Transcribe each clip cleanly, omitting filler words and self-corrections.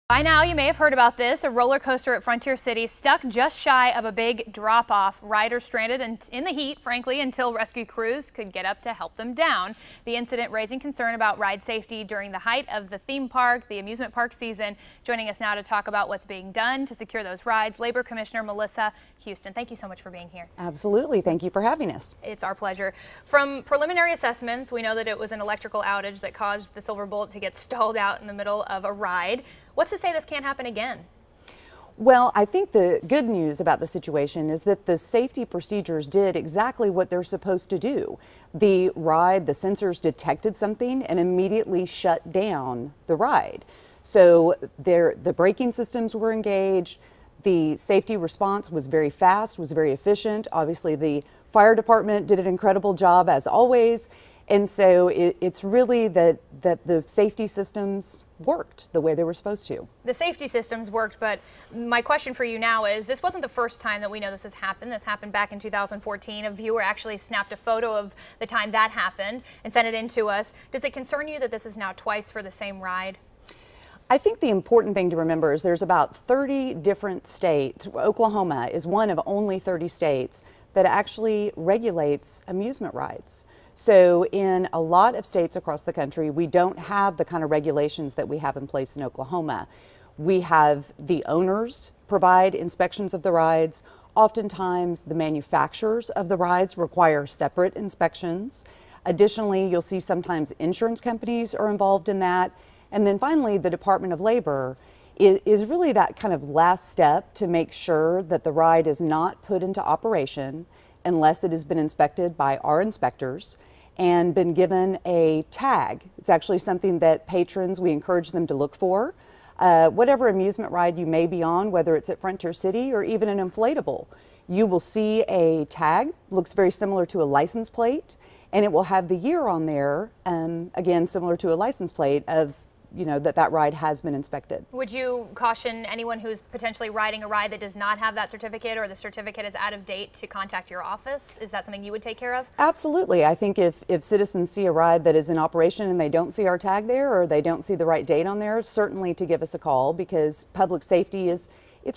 By now, you may have heard about this. A roller coaster at Frontier City stuck just shy of a big drop-off. Riders stranded in the heat, frankly, until rescue crews could get up to help them down. The incident raising concern about ride safety during the height of the theme park, the amusement park season. Joining us now to talk about what's being done to secure those rides, Labor Commissioner Melissa Houston. Thank you so much for being here. Absolutely. Thank you for having us. It's our pleasure. From preliminary assessments, we know that it was an electrical outage that caused the Silver Bullet to get stalled out in the middle of a ride. What's to say this can't happen again? Well, I think the good news about the situation is that the safety procedures did exactly what they're supposed to do. The ride, the sensors detected something and immediately shut down the ride. So the braking systems were engaged. The safety response was very fast, was very efficient. Obviously, the fire department did an incredible job as always. And so it's really that the safety systems worked the way they were supposed to. The safety systems worked, but my question for you now is, this wasn't the first time that we know this has happened. This happened back in 2014. A viewer actually snapped a photo of the time that happened and sent it in to us. Does it concern you that this is now twice for the same ride? I think the important thing to remember is there's about 30 different states. Oklahoma is one of only 30 states that actually regulates amusement rides. So in a lot of states across the country, we don't have the kind of regulations that we have in place in Oklahoma. We have the owners provide inspections of the rides. Oftentimes, the manufacturers of the rides require separate inspections. Additionally, you'll see sometimes insurance companies are involved in that. And then finally, the Department of Labor is really that kind of last step to make sure that the ride is not put into operation unless it has been inspected by our inspectors and been given a tag. It's actually something that patrons, we encourage them to look for. Whatever amusement ride you may be on, whether it's at Frontier City or even an inflatable, you will see a tag, looks very similar to a license plate, and it will have the year on there, again, similar to a license plate of that ride has been inspected. Would you caution anyone who's potentially riding a ride that does not have that certificate, or the certificate is out of date, to contact your office? Is that something you would take care of? Absolutely. I think if citizens see a ride that is in operation and they don't see our tag there, or they don't see the right date on there, certainly to give us a call, because public safety it's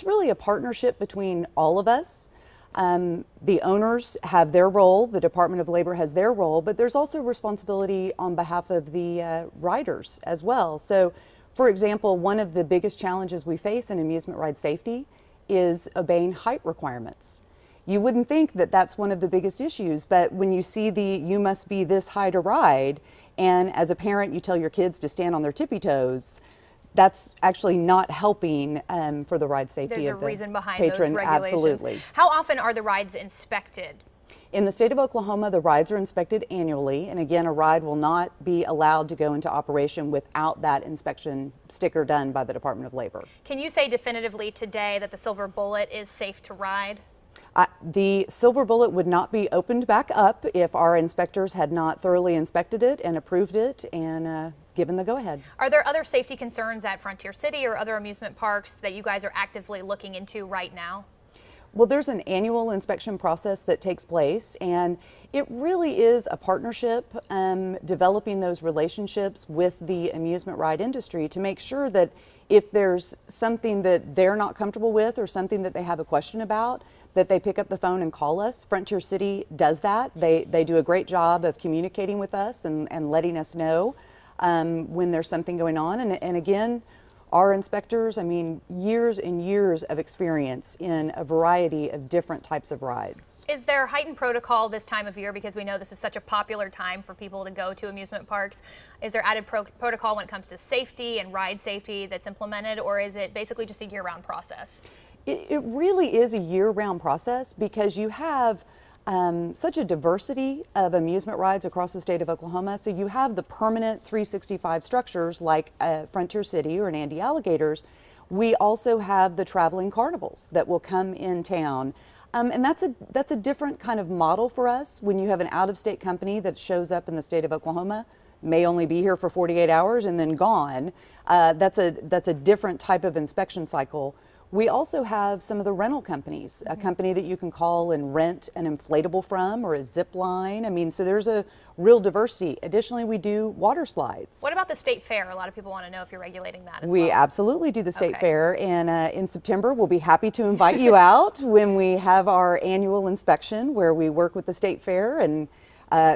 really a partnership between all of us. The owners have their role, the Department of Labor has their role, but there's also responsibility on behalf of the riders as well. So, for example, one of the biggest challenges we face in amusement ride safety is obeying height requirements. You wouldn't think that that's one of the biggest issues, but when you see you must be this high to ride, and as a parent you tell your kids to stand on their tippy toes, that's actually not helping for the ride safety of the patron. There's a reason behind those regulations. Absolutely. How often are the rides inspected? In the state of Oklahoma, the rides are inspected annually, and again, a ride will not be allowed to go into operation without that inspection sticker done by the Department of Labor. Can you say definitively today that the Silver Bullet is safe to ride? The Silver Bullet would not be opened back up if our inspectors had not thoroughly inspected it and approved it and given the go-ahead. Are there other safety concerns at Frontier City or other amusement parks that you guys are actively looking into right now? Well, there's an annual inspection process that takes place, and it really is a partnership, developing those relationships with the amusement ride industry to make sure that if there's something that they're not comfortable with or something that they have a question about, that they pick up the phone and call us. Frontier City does that. They do a great job of communicating with us and letting us know when there's something going on. And again, our inspectors, I mean, years and years of experience in a variety of different types of rides. Is there heightened protocol this time of year, because we know this is such a popular time for people to go to amusement parks? Is there added protocol when it comes to safety and ride safety that's implemented, or is it basically just a year-round process? It really is a year-round process, because you have such a diversity of amusement rides across the state of Oklahoma. So you have the permanent 365 structures like Frontier City or an Andy Alligators. We also have the traveling carnivals that will come in town. And that's a different kind of model for us. When you have an out-of-state company that shows up in the state of Oklahoma, may only be here for 48 hours and then gone, that's a different type of inspection cycle. We also have some of the rental companies, a company that you can call and rent an inflatable from, or a zip line. I mean, so there's a real diversity. Additionally, we do water slides. What about the state fair? A lot of people want to know if you're regulating that as well. We absolutely do the state Okay. fair, and in September we'll be happy to invite you out when we have our annual inspection where we work with the state fair, and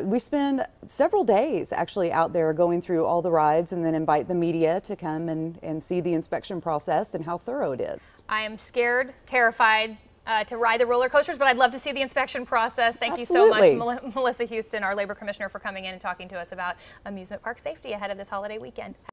we spend several days actually out there going through all the rides and then invite the media to come and see the inspection process and how thorough it is. I am scared, terrified to ride the roller coasters, but I'd love to see the inspection process. Thank Absolutely. you so much, Melissa Houston, our labor commissioner, for coming in and talking to us about amusement park safety ahead of this holiday weekend.